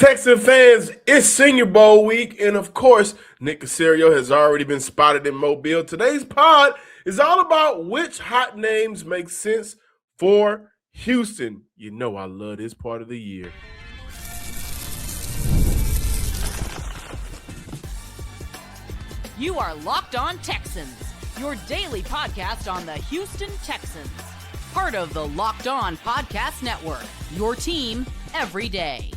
Texan fans, it's Senior Bowl week, and of course, Nick Caserio has already been spotted in Mobile. Today's pod is all about which hot names make sense for Houston. You know I love this part of the year. You are Locked On Texans, your daily podcast on the Houston Texans. Part of the Locked On Podcast Network, your team every day.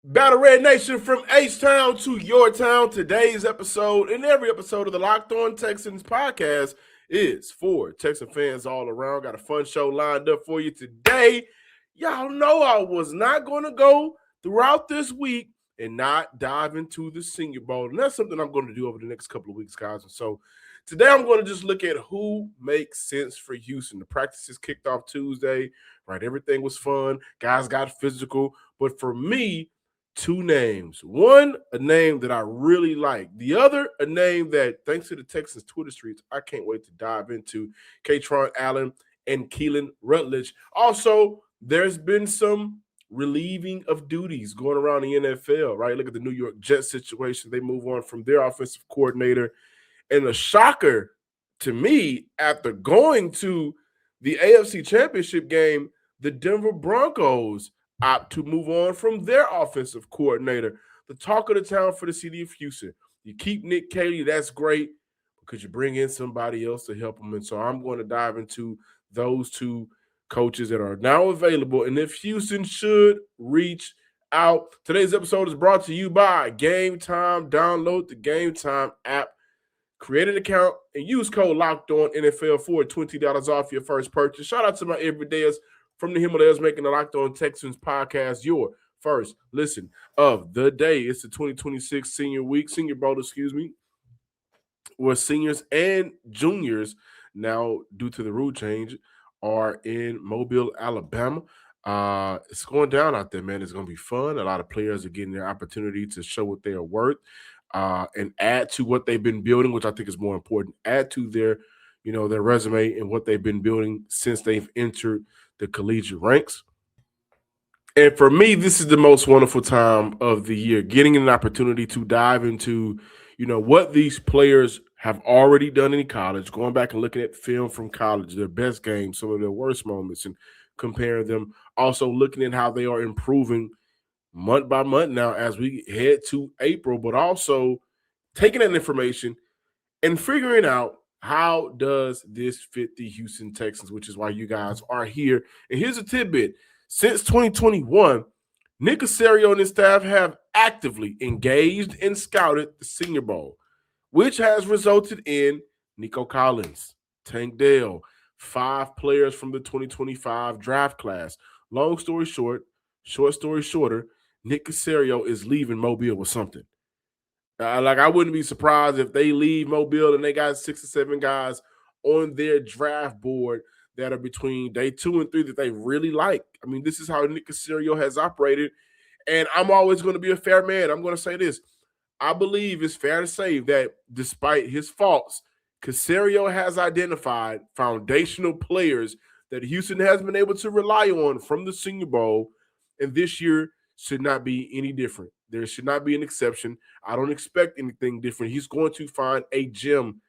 Battle Red Nation, from H-Town to your town. Today's episode and every episode of the Locked On Texans podcast is for Texan fans all around. Got a fun show lined up for you today. Y'all know I was not going to go throughout this week and not dive into the Senior Bowl. And that's something I'm going to do over the next couple of weeks, guys. And so today I'm going to just look at who makes sense for Houston. The practices kicked off Tuesday, right? Everything was fun. Guys got physical. But for me, two names. One, a name that I really like. The other, a name that, thanks to the Texans Twitter streets, I can't wait to dive into. Kaytron Allen and Keylan Rutledge. Also, there's been some relieving of duties going around the NFL, right? Look at the New York Jets situation. They move on from their offensive coordinator. And a shocker to me, after going to the AFC Championship game, the Denver Broncos opt to move on from their offensive coordinator. The talk of the town for the city of Houston. You keep Nick Caley, that's great, because you bring in somebody else to help them. And so I'm going to dive into those two coaches that are now available, and if Houston should reach out. Today's episode is brought to you by Game Time. Download the Game Time app, create an account, and use code LOCKEDONNFL for $20 off your first purchase. Shout out to my everydayers from the Himalayas making the Locked On Texans podcast your first listen of the day. It's the 2026 Senior Bowl, where seniors and juniors, now due to the rule change, are in Mobile, Alabama. It's going down out there, man. It's going to be fun. A lot of players are getting their opportunity to show what they are worth and add to what they've been building, which I think is more important. Add to their resume and what they've been building since they've entered the collegiate ranks. And for me, this is the most wonderful time of the year, getting an opportunity to dive into, what these players have already done in college, going back and looking at film from college, their best games, some of their worst moments, and comparing them. Also looking at how they are improving month by month now as we head to April, but also taking that information and figuring out, how does this fit the Houston Texans, which is why you guys are here. And here's a tidbit. Since 2021, Nick Caserio and his staff have actively engaged and scouted the Senior Bowl, which has resulted in Nico Collins, Tank Dell, 5 players from the 2025 draft class. Long story short, short story shorter, Nick Caserio is leaving Mobile with something. I wouldn't be surprised if they leave Mobile and they got 6 or 7 guys on their draft board that are between day 2 and 3 that they really like. I mean, this is how Nick Caserio has operated, and I'm always going to be a fair man. I'm going to say this. I believe it's fair to say that despite his faults, Caserio has identified foundational players that Houston has been able to rely on from the Senior Bowl, and this year should not be any different. There should not be an exception. I don't expect anything different. He's going to find a gem,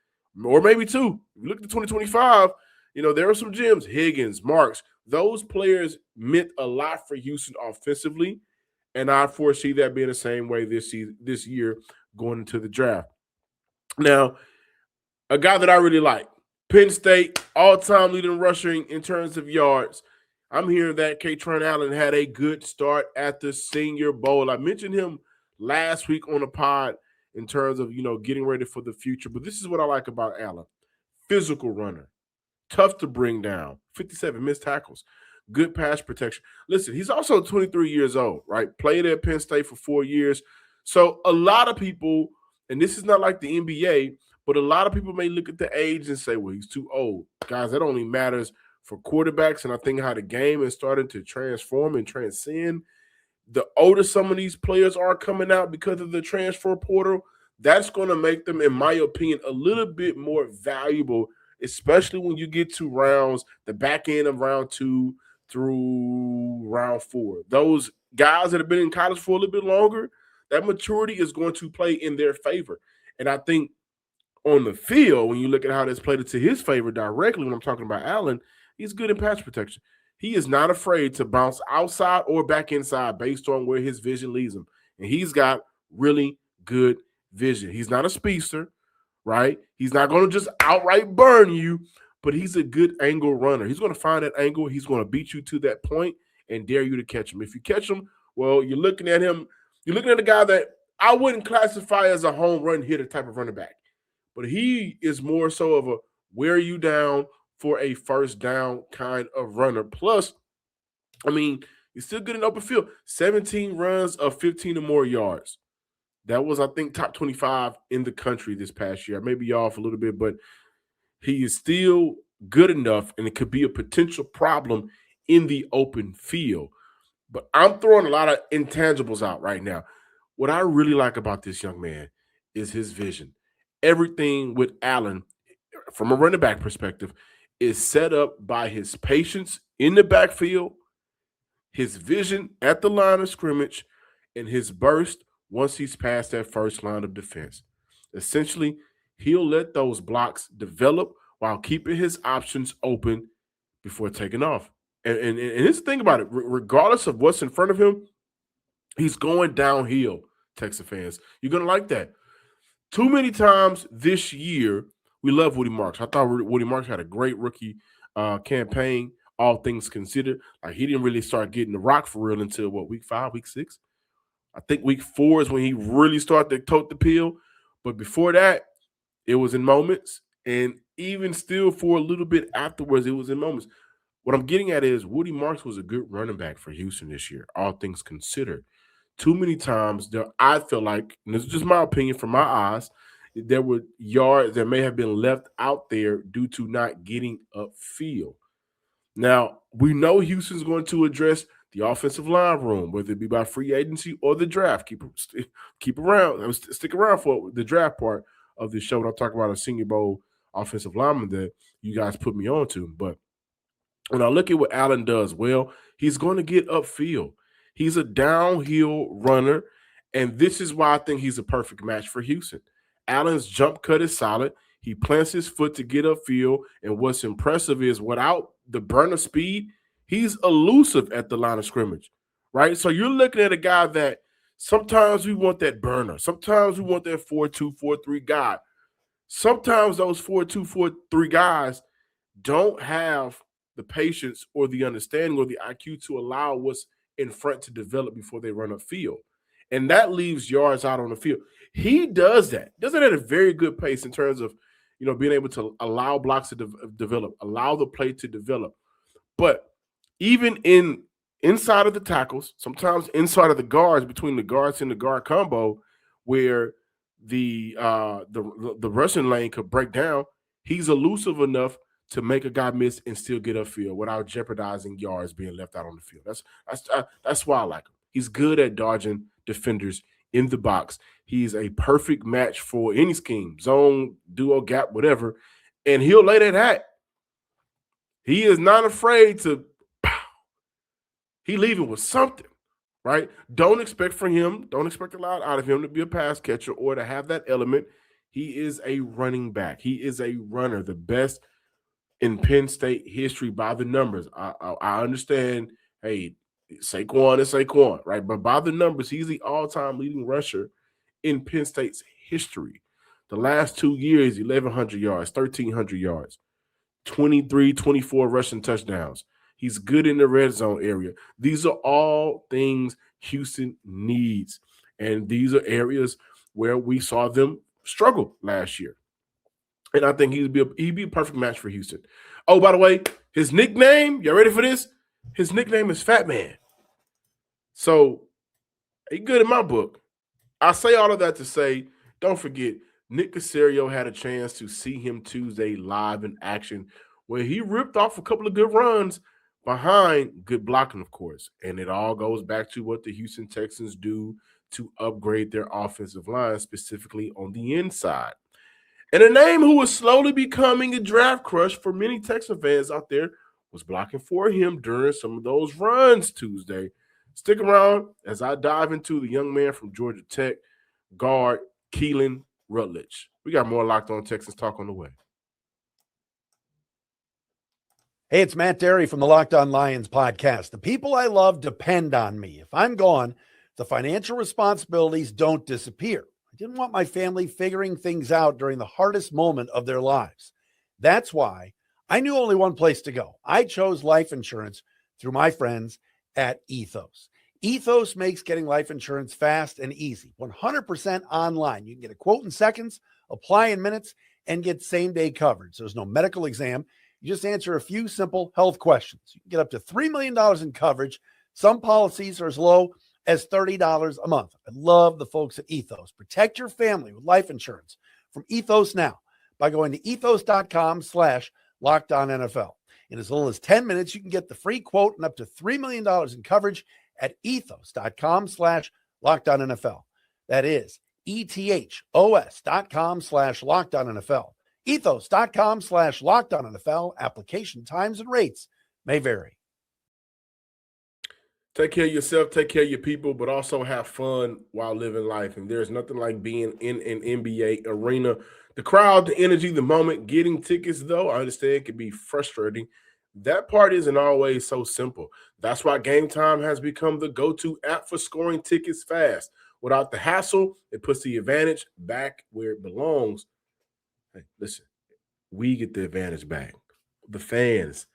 or maybe 2. If you look at 2025, there are some gems. Higgins, Marks, those players meant a lot for Houston offensively, and I foresee that being the same way this year going into the draft. Now, a guy that I really like, Penn State, all-time leading rusher in terms of yards. I'm hearing that Kaytron Allen had a good start at the Senior Bowl. I mentioned him last week on the pod in terms of, getting ready for the future. But this is what I like about Allen. Physical runner. Tough to bring down. 57 missed tackles. Good pass protection. Listen, he's also 23 years old, right? Played at Penn State for 4 years. So a lot of people, and this is not like the NBA, but a lot of people may look at the age and say, well, he's too old. Guys, that only matters for quarterbacks, and I think how the game is starting to transform and transcend. The older some of these players are coming out because of the transfer portal, that's going to make them, in my opinion, a little bit more valuable, especially when you get to rounds, the back end of round 2 through round 4. Those guys that have been in college for a little bit longer, that maturity is going to play in their favor. And I think on the field, when you look at how that's played into his favor directly, when I'm talking about Allen, he's good in pass protection. He is not afraid to bounce outside or back inside based on where his vision leads him. And he's got really good vision. He's not a speedster, right? He's not going to just outright burn you, but he's a good angle runner. He's going to find that angle. He's going to beat you to that point and dare you to catch him. If you catch him, well, you're looking at him. You're looking at a guy that I wouldn't classify as a home run hitter type of running back. But he is more so of a wear you down for a first down kind of runner. Plus, I mean, he's still good in open field. 17 runs of 15 or more yards. That was, I think, top 25 in the country this past year. Maybe y'all off a little bit, but he is still good enough, and it could be a potential problem in the open field. But I'm throwing a lot of intangibles out right now. What I really like about this young man is his vision. Everything with Allen, from a running back perspective, is set up by his patience in the backfield, his vision at the line of scrimmage, and his burst once he's past that first line of defense. Essentially, he'll let those blocks develop while keeping his options open before taking off. And here's the thing about it. Regardless of what's in front of him, he's going downhill, Texas fans. You're going to like that. Too many times this year, we love Woody Marks. I thought Woody Marks had a great rookie campaign, all things considered. Like, he didn't really start getting the rock for real until, week 5, week 6? I think week 4 is when he really started to tote the pill. But before that, it was in moments. And even still for a little bit afterwards, it was in moments. What I'm getting at is Woody Marks was a good running back for Houston this year, all things considered. Too many times, I feel like, and this is just my opinion from my eyes, there were yards that may have been left out there due to not getting upfield. Now, we know Houston's going to address the offensive line room, whether it be by free agency or the draft. Keep around, stick around for the draft part of this show when I talk about a Senior Bowl offensive lineman that you guys put me on to. But when I look at what Allen does well, he's going to get upfield. He's a downhill runner, and this is why I think he's a perfect match for Houston. Allen's jump cut is solid. He plants his foot to get upfield, and what's impressive is without the burner speed, he's elusive at the line of scrimmage, right? So you're looking at a guy that sometimes we want that burner. Sometimes we want that 4-2, 4-3 guy. Sometimes those 4-2, 4-3 guys don't have the patience or the understanding or the IQ to allow what's in front to develop before they run upfield. And that leaves yards out on the field. He does that. Does it at a very good pace in terms of, being able to allow blocks to develop, allow the play to develop. But even inside of the tackles, sometimes inside of the guards, between the guards and the guard combo, where the rushing lane could break down, he's elusive enough to make a guy miss and still get upfield without jeopardizing yards being left out on the field. That's why I like him. He's good at dodging defenders in the box. He's a perfect match for any scheme, zone, duo, gap, whatever, and he'll lay that hat. He is not afraid to pow. He leaving with something, right? Don't expect a lot out of him to be a pass catcher or to have that element. He is a running back. He is a runner, the best in Penn State history by the numbers. I understand, hey, Saquon is Saquon, right? But by the numbers, he's the all-time leading rusher in Penn State's history. The last 2 years, 1,100 yards, 1,300 yards, 23, 24 rushing touchdowns. He's good in the red zone area. These are all things Houston needs, and these are areas where we saw them struggle last year. And I think he'd be a perfect match for Houston. Oh, by the way, his nickname, you ready for this? His nickname is Fat Man. So, he good in my book. I say all of that to say, don't forget, Nick Caserio had a chance to see him Tuesday live in action, where he ripped off a couple of good runs behind good blocking, of course. And it all goes back to what the Houston Texans do to upgrade their offensive line, specifically on the inside. And a name who was slowly becoming a draft crush for many Texan fans out there was blocking for him during some of those runs Tuesday. Stick around as I dive into the young man from Georgia Tech, guard Keylan Rutledge. We got more Locked On Texans talk on the way. Hey, it's Matt Derry from the Locked On Lions podcast. The people I love depend on me. If I'm gone, the financial responsibilities don't disappear. I didn't want my family figuring things out during the hardest moment of their lives. That's why I knew only one place to go. I chose life insurance through my friends at Ethos. Ethos makes getting life insurance fast and easy, 100% online. You can get a quote in seconds, apply in minutes, and get same-day coverage. There's no medical exam. You just answer a few simple health questions. You can get up to $3 million in coverage. Some policies are as low as $30 a month. I love the folks at Ethos. Protect your family with life insurance from Ethos now by going to ethos.com/LockedOnNFL. In as little as 10 minutes, you can get the free quote and up to $3 million in coverage at ethos.com/LockedOnNFL. That is ethos.com/LockedOnNFL. Ethos.com/LockedOnNFL. Application times and rates may vary. Take care of yourself, take care of your people, but also have fun while living life. And there's nothing like being in an NBA arena. The crowd, the energy, the moment. Getting tickets, though, I understand it can be frustrating. That part isn't always so simple. That's why Game Time has become the go-to app for scoring tickets fast. Without the hassle, it puts the advantage back where it belongs. Hey, listen, we get the advantage back. The fans,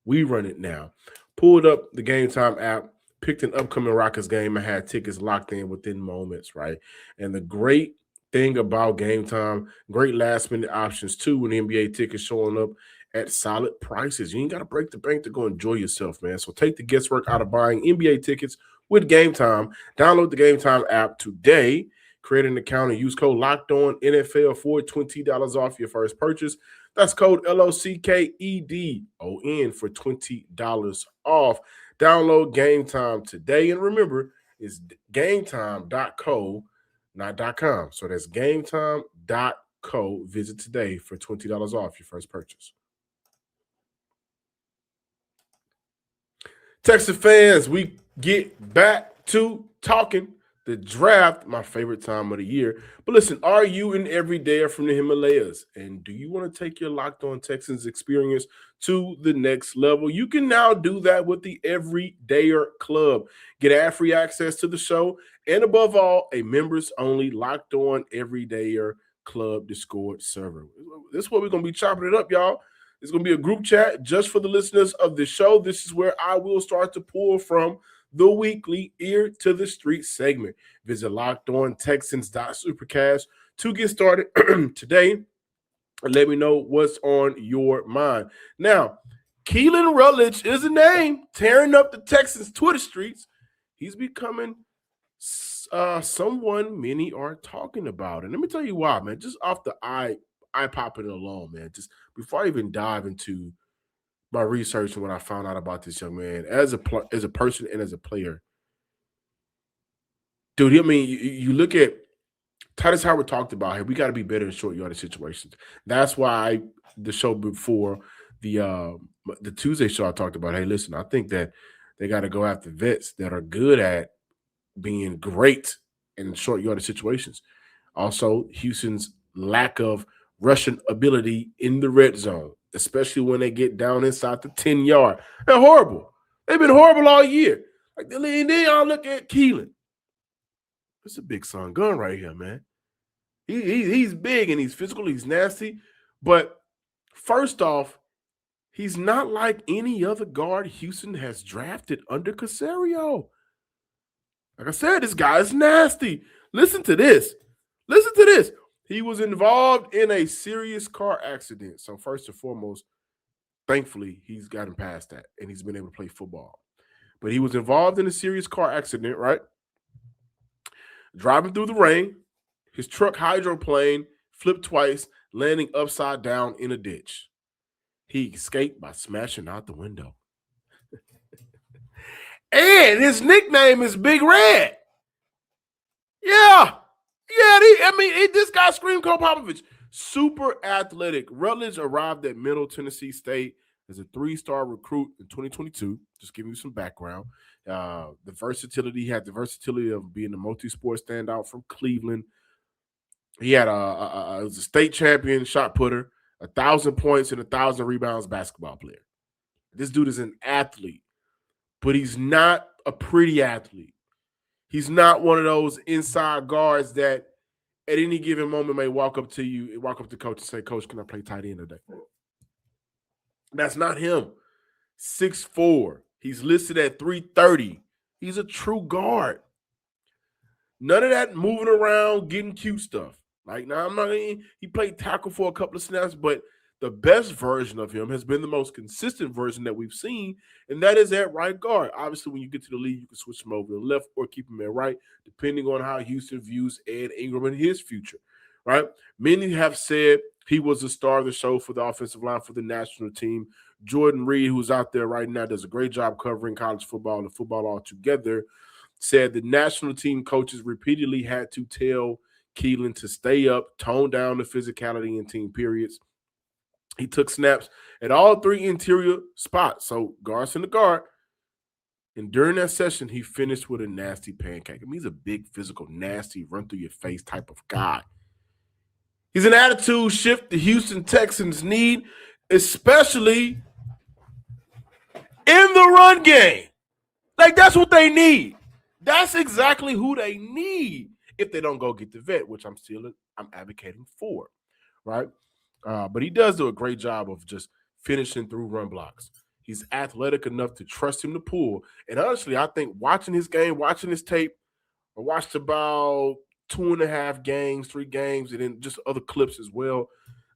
we run it now. Pulled up the Game Time app, picked an upcoming Rockets game, and had tickets locked in within moments, right? And the great thing about Game Time, great last-minute options, too, when NBA tickets showing up at solid prices. You ain't got to break the bank to go enjoy yourself, man. So take the guesswork out of buying NBA tickets with Game Time. Download the Game Time app today. Create an account and use code LOCKEDONNFL for $20 off your first purchase. That's code LOCKEDON for $20 off. Download Game Time today. And remember, it's gametime.co, not .com. So that's gametime.co. Visit today for $20 off your first purchase. Texas fans, we get back to talking the draft, my favorite time of the year. But listen, are you an everydayer from the Himalayas? And do you want to take your Locked On Texans experience to the next level? You can now do that with the Everydayer Club. Get ad-free access to the show, and above all, a members-only Locked On Everydayer Club Discord server. This is where we're going to be chopping it up, y'all. It's going to be a group chat just for the listeners of the show. This is where I will start to pull from the weekly Ear to the Street segment. Visit LockedOnTexans.Supercast to get started today and let me know what's on your mind. Now, Keylan Rutledge is a name tearing up the Texans Twitter streets. He's becoming someone many are talking about. And let me tell you why, man. Just off the eye popping alone, man. Just before I even dive into my research and what I found out about this young man as a person and as a player, dude. I mean, you look at Titus Howard talked about, hey, we got to be better in short yardage situations. That's why the show before the Tuesday show I talked about, hey, listen, I think that they got to go after vets that are good at being great in short yardage situations. Also, Houston's lack of rushing ability in the red zone, especially when they get down inside the 10-yard. They're horrible. They've been horrible all year. And then y'all look at Keylan. It's a big son gun right here, man. He's big and he's physical. He's nasty. But first off, he's not like any other guard Houston has drafted under Caserio. Like I said, this guy is nasty. Listen to this. Listen to this. He was involved in a serious car accident. So first and foremost, thankfully, he's gotten past that and he's been able to play football. But he was involved in a serious car accident, right? Driving through the rain, his truck hydroplane flipped twice, landing upside down in a ditch. He escaped by smashing out the window. And his nickname is Big Red. Yeah. This guy screamed Cole Popovich. Super athletic. Rutledge arrived at Middle Tennessee State as a 3-star recruit in 2022. Just giving you some background. The versatility, he had the versatility of being a multi-sport standout from Cleveland. He had was a state champion shot putter, 1,000 points and 1,000 rebounds basketball player. This dude is an athlete, but he's not a pretty athlete. He's not one of those inside guards that at any given moment may walk up to coach and say, "Coach, can I play tight end today?" That's not him. 6'4". He's listed at 330. He's a true guard. None of that moving around, getting cute stuff. Like, now, he played tackle for a couple of snaps, but the best version of him has been the most consistent version that we've seen, and that is at right guard. Obviously, when you get to the league, you can switch him over to the left or keep him at right, depending on how Houston views Ed Ingram and his future, right? Many have said he was the star of the show for the offensive line for the national team. Jordan Reed, who's out there right now, does a great job covering college football and football altogether, said the national team coaches repeatedly had to tell Keylan to stay up, tone down the physicality in team periods. He took snaps at all three interior spots, so guard center guard. And during that session, he finished with a nasty pancake. I mean, he's a big, physical, nasty, run-through-your-face type of guy. He's an attitude shift the Houston Texans need, especially in the run game. Like, that's what they need. That's exactly who they need if they don't go get the vet, which I'm advocating for, right? But he does do a great job of just finishing through run blocks. He's athletic enough to trust him to pull. And honestly, I think watching his game, watching his tape, I watched about 2.5 games, 3 games, and then just other clips as well.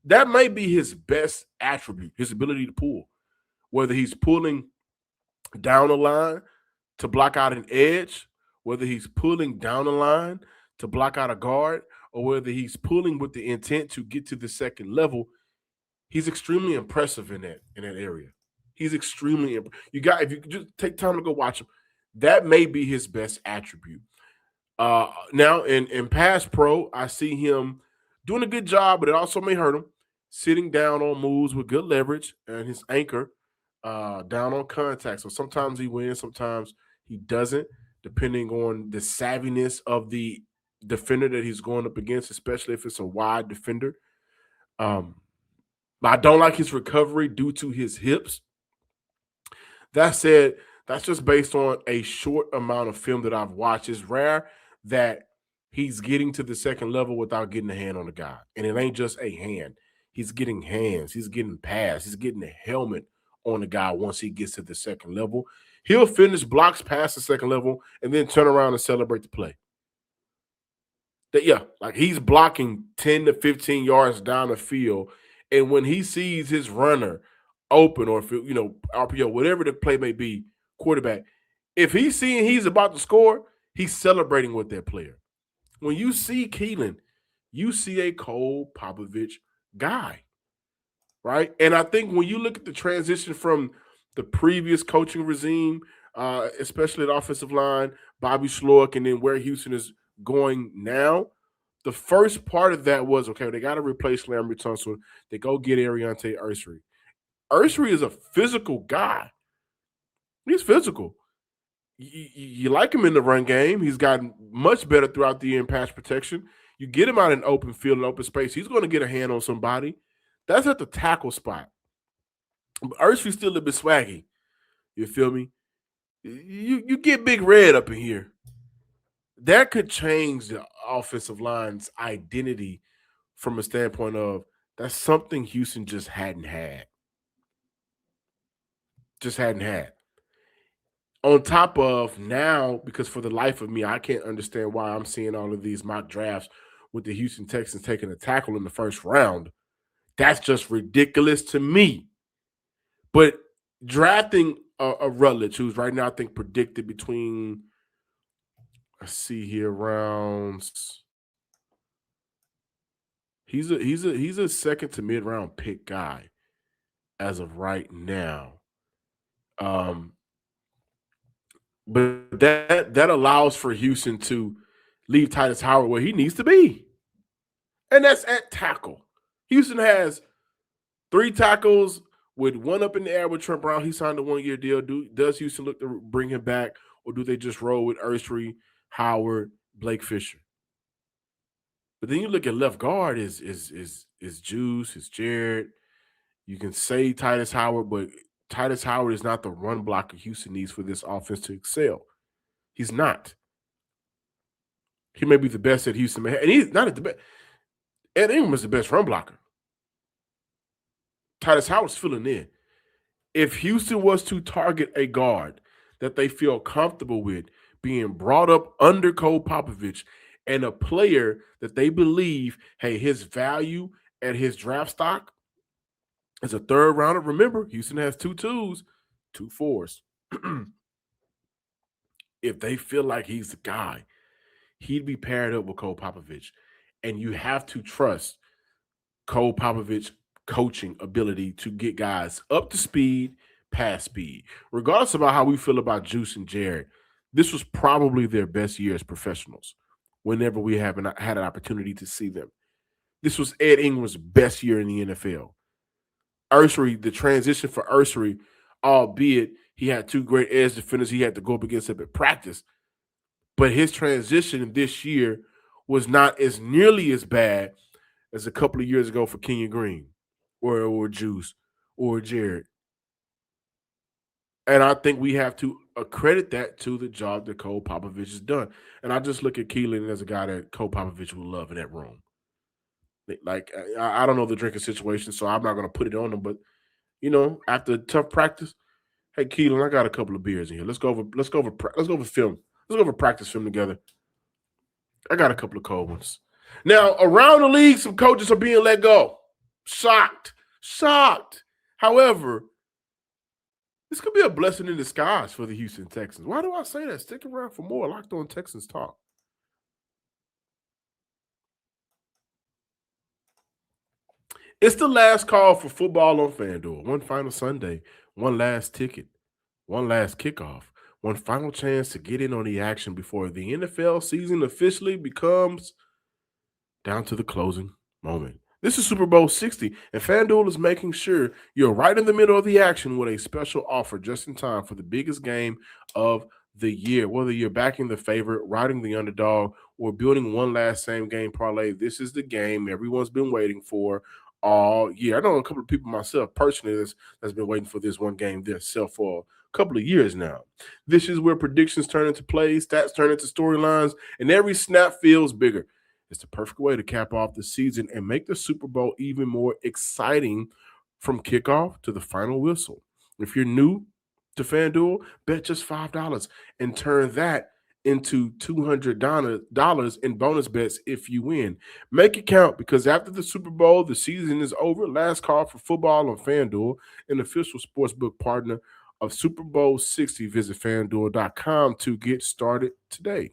That may be his best attribute, his ability to pull. Whether he's pulling down the line to block out an edge, whether he's pulling down the line to block out a guard, or whether he's pulling with the intent to get to the second level, he's extremely impressive in that area. He's extremely if you just take time to go watch him, that may be his best attribute. Now in pass pro, I see him doing a good job, but it also may hurt him sitting down on moves with good leverage and his anchor down on contact. So sometimes he wins, sometimes he doesn't, depending on the savviness of the defender that he's going up against, especially if it's a wide defender. I don't like his recovery due to his hips. That said, that's just based on a short amount of film that I've watched. It's rare that he's getting to the second level without getting a hand on the guy. And it ain't just a hand. He's getting hands. He's getting pads. He's getting a helmet on the guy once he gets to the second level. He'll finish blocks past the second level and then turn around and celebrate the play. Like he's blocking 10 to 15 yards down the field. And when he sees his runner open or, RPO, whatever the play may be, quarterback, if he's seeing he's about to score, he's celebrating with that player. When you see Keylan, you see a Cole Popovich guy, right? And I think when you look at the transition from the previous coaching regime, especially at offensive line, Bobby Schlock, and then where Houston is going now, the first part of that was, okay, they got to replace Larry Tunsil. They go get Ariante Ursary. Ursary is a physical guy. He's physical. You like him in the run game. He's gotten much better throughout the year in pass protection. You get him out in open field and open space, he's going to get a hand on somebody. That's at the tackle spot. But Ursary's still a bit swaggy. You feel me? You get Big Red up in here. That could change the offensive line's identity from a standpoint of that's something Houston just hadn't had. On top of now, because for the life of me, I can't understand why I'm seeing all of these mock drafts with the Houston Texans taking a tackle in the first round. That's just ridiculous to me. But drafting a Rutledge, who's right now I think predicted between, let's see here, rounds. He's a second to mid round pick guy as of right now. But that allows for Houston to leave Titus Howard where he needs to be. And that's at tackle. Houston has 3 tackles with one up in the air with Trent Brown. He signed a 1-year deal. Does Houston look to bring him back? or do they just roll with Ursary, Howard, Blake Fisher? But then you look at left guard is Juice, is Jared. You can say Titus Howard, but Titus Howard is not the run blocker Houston needs for this offense to excel. He's not. He may be the best that Houston may have, and he's not at the best. Ed Ingram is the best run blocker. Titus Howard's filling in. If Houston was to target a guard that they feel comfortable with being brought up under Cole Popovich and a player that they believe, hey, his value and his draft stock is a third rounder. Remember, Houston has 2 2s, 2 4s. If they feel like he's the guy, he'd be paired up with Cole Popovich. And you have to trust Cole Popovich coaching ability to get guys up to speed, past speed. Regardless about how we feel about Juice and Jared, this was probably their best year as professionals whenever we had an opportunity to see them. This was Ed Ingram's best year in the NFL. Ursary, the transition for Ursary, albeit he had 2 great edge defenders he had to go up against him at practice, but his transition this year was not as nearly as bad as a couple of years ago for Kenyon Green or Juice or Jared. And I think we have to accredit that to the job that Cole Popovich has done. And I just look at Keylan as a guy that Cole Popovich would love in that room. Like, I don't know the drinking situation, so I'm not going to put it on him. But, after a tough practice, hey, Keylan, I got a couple of beers in here. Let's go over film. Let's go over practice film together. I got a couple of cold ones. Now, around the league, some coaches are being let go. Shocked. However, this could be a blessing in disguise for the Houston Texans. Why do I say that? Stick around for more Locked On Texans talk. It's the last call for football on FanDuel. One final Sunday, one last ticket, one last kickoff, one final chance to get in on the action before the NFL season officially becomes down to the closing moment. This is Super Bowl 60, and FanDuel is making sure you're right in the middle of the action with a special offer just in time for the biggest game of the year. Whether you're backing the favorite, riding the underdog, or building one last same-game parlay, this is the game everyone's been waiting for all year. I know a couple of people myself personally that's been waiting for this one game themselves for a couple of years now. This is where predictions turn into plays, stats turn into storylines, and every snap feels bigger. It's the perfect way to cap off the season and make the Super Bowl even more exciting from kickoff to the final whistle. If you're new to FanDuel, bet just $5 and turn that into $200 in bonus bets if you win. Make it count, because after the Super Bowl, the season is over. Last call for football on FanDuel, an official sportsbook partner of Super Bowl 60. Visit FanDuel.com to get started today.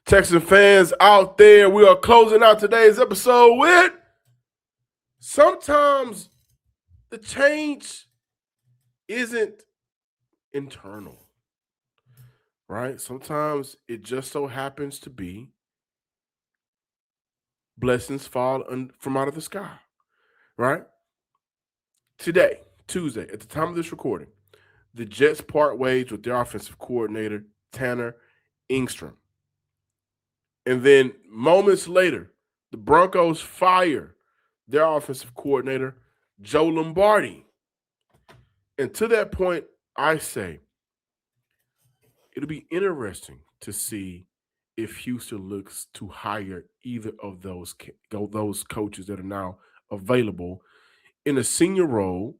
Texan fans out there, we are closing out today's episode with sometimes the change isn't internal, right? Sometimes it just so happens to be blessings fall from out of the sky, right? Today, Tuesday, at the time of this recording, the Jets part ways with their offensive coordinator, Tanner Engstrand. And then moments later, the Broncos fire their offensive coordinator, Joe Lombardi. And to that point, I say it'll be interesting to see if Houston looks to hire either of those coaches that are now available in a senior role,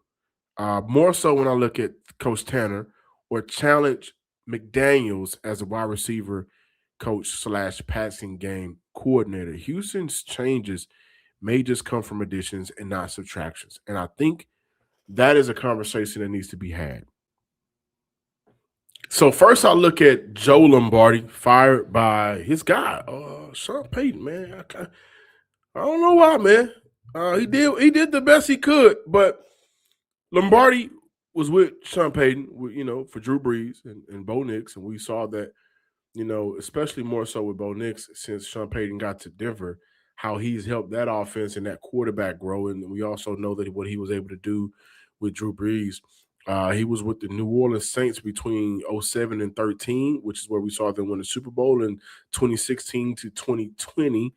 more so when I look at Coach Tanner, or challenge McDaniels as a wide receiver coach / passing game coordinator. Houston's changes may just come from additions and not subtractions. And I think that is a conversation that needs to be had. So first I'll look at Joe Lombardi, fired by his guy, Sean Payton, man. I don't know why, man. He did the best he could, but Lombardi was with Sean Payton, for Drew Brees and Bo Nix, and we saw that, especially more so with Bo Nix since Sean Payton got to Denver, how he's helped that offense and that quarterback grow. And we also know that what he was able to do with Drew Brees He was with the New Orleans Saints between 07 and 13, which is where we saw them win the Super Bowl in 2016 to 2020.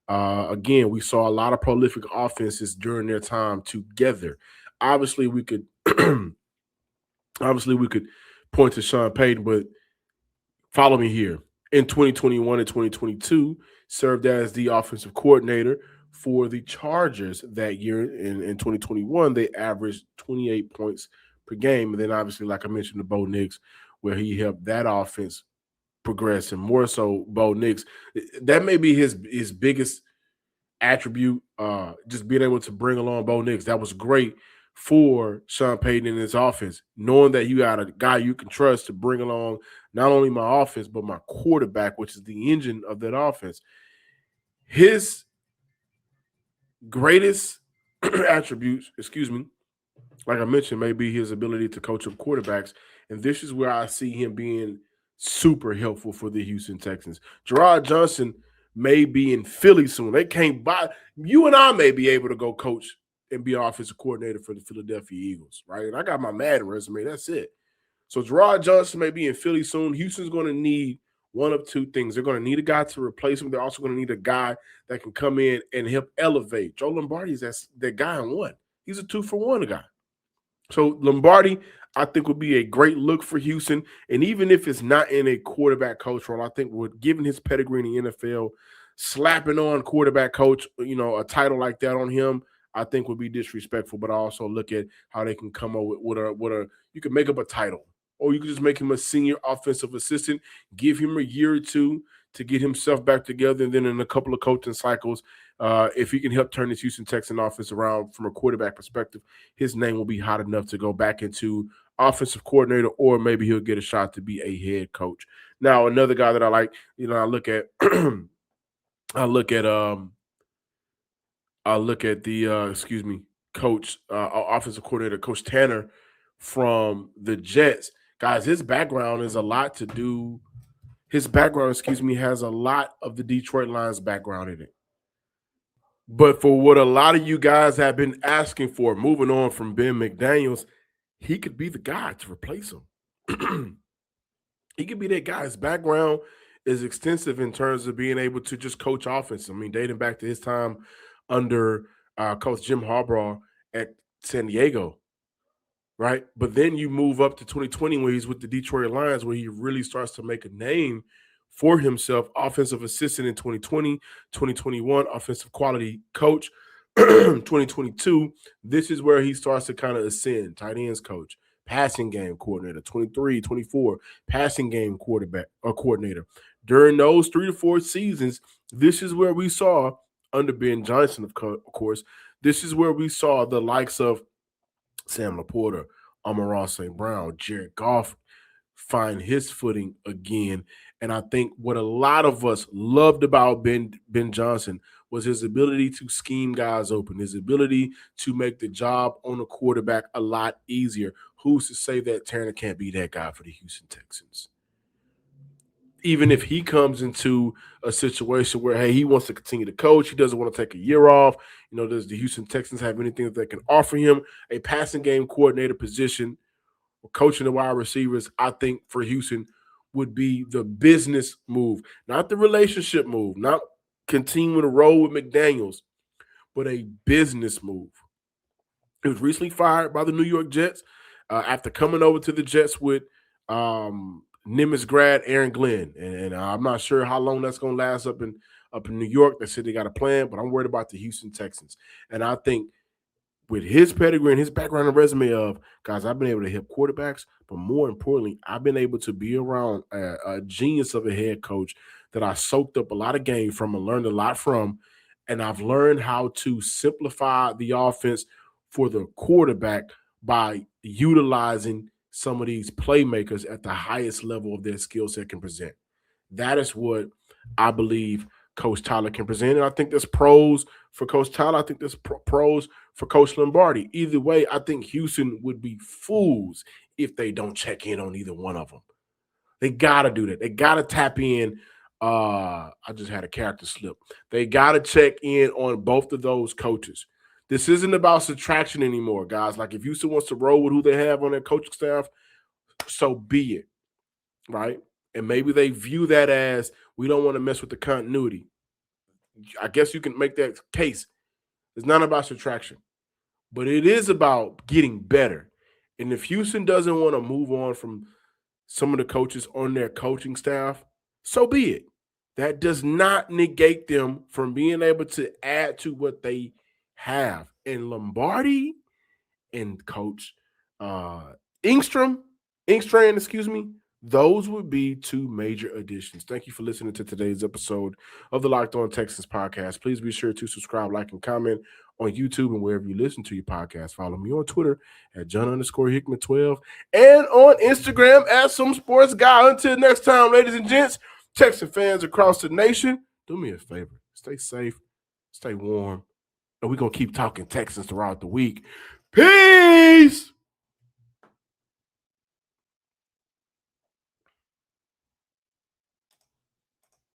Again, we saw a lot of prolific offenses during their time together. Obviously, we could point to Sean Payton, but follow me here. In 2021 and 2022, served as the offensive coordinator for the Chargers that year. In 2021, they averaged 28 points per game. And then obviously, like I mentioned, the Bo Nix, where he helped that offense progress, and more so Bo Nix. That may be his biggest attribute, just being able to bring along Bo Nix. That was great for Sean Payton and his offense, knowing that you got a guy you can trust to bring along not only my offense, but my quarterback, which is the engine of that offense. His greatest attributes, like I mentioned, may be his ability to coach up quarterbacks. And this is where I see him being super helpful for the Houston Texans. Gerard Johnson may be in Philly soon. They can't buy. You and I may be able to go coach and be offensive coordinator for the Philadelphia Eagles, right? And I got my Madden resume. That's it. So Gerard Johnson may be in Philly soon. Houston's going to need one of two things. They're going to need a guy to replace him. They're also going to need a guy that can come in and help elevate. Joe Lombardi is that guy in one. He's a 2-for-1 guy. So Lombardi, I think, would be a great look for Houston. And even if it's not in a quarterback coach role, I think given his pedigree in the NFL, slapping on quarterback coach, a title like that on him, I think would be disrespectful. But I also look at how they can come up with a you can make up a title, or you can just make him a senior offensive assistant, give him a year or two to get himself back together, and then in a couple of coaching cycles, if he can help turn this Houston Texan offense around from a quarterback perspective, his name will be hot enough to go back into offensive coordinator, or maybe he'll get a shot to be a head coach. Now, another guy that I like, I look at the coach, offensive coordinator, Coach Tanner from the Jets. Guys, his background is a lot to do. His background, has a lot of the Detroit Lions background in it. But for what a lot of you guys have been asking for, moving on from Ben McDaniels, he could be the guy to replace him. He could be that guy. His background is extensive in terms of being able to just coach offense. I mean, dating back to his time under Coach Jim Harbaugh at San Diego, right? But then you move up to 2020 when he's with the Detroit Lions, where he really starts to make a name for himself. Offensive assistant in 2020, 2021, offensive quality coach. 2022, this is where he starts to kind of ascend. Tight ends coach, passing game coordinator. 23, 24, passing game coordinator. During those 3 to 4 seasons, this is where we saw, under Ben Johnson, of course, this is where we saw the likes of Sam Laporta, Amon-Ra St. Brown, Jared Goff find his footing again. And I think what a lot of us loved about Ben Johnson was his ability to scheme guys open, his ability to make the job on a quarterback a lot easier. Who's to say that Turner can't be that guy for the Houston Texans? Even if he comes into a situation where, hey, he wants to continue to coach, he doesn't want to take a year off. Does the Houston Texans have anything that they can offer him? A passing game coordinator position or coaching the wide receivers, I think, for Houston would be the business move, not the relationship move, not continuing to roll with McDaniels, but a business move. He was recently fired by the New York Jets after coming over to the Jets with Nimitz grad Aaron Glenn, and I'm not sure how long that's going to last up in New York. They said they got a plan, but I'm worried about the Houston Texans. And I think with his pedigree and his background and resume of, guys, I've been able to help quarterbacks, but more importantly, I've been able to be around a genius of a head coach that I soaked up a lot of game from and learned a lot from, and I've learned how to simplify the offense for the quarterback by utilizing some of these playmakers at the highest level of their skill set can present. That is what I believe Coach Tyler can present. And I think there's pros for Coach Tyler. I think there's pros for Coach Lombardi. Either way, I think Houston would be fools if they don't check in on either one of them. They got to do that. They got to tap in. I just had a character slip. They got to check in on both of those coaches. This isn't about subtraction anymore, guys. Like if Houston wants to roll with who they have on their coaching staff, so be it, right? And maybe they view that as we don't want to mess with the continuity. I guess you can make that case. It's not about subtraction, but it is about getting better. And if Houston doesn't want to move on from some of the coaches on their coaching staff, so be it. That does not negate them from being able to add to what they have. And Lombardi and Coach Engstrand, those would be two major additions. Thank you for listening to today's episode of the Locked On Texans podcast. Please be sure to subscribe, like, and comment on YouTube and wherever you listen to your podcast. Follow me on Twitter at John_Hickman12 and on Instagram at Some Sports Guy. Until next time, ladies and gents, Texan fans across the nation, do me a favor. Stay safe, stay warm, and we're going to keep talking Texans throughout the week. Peace!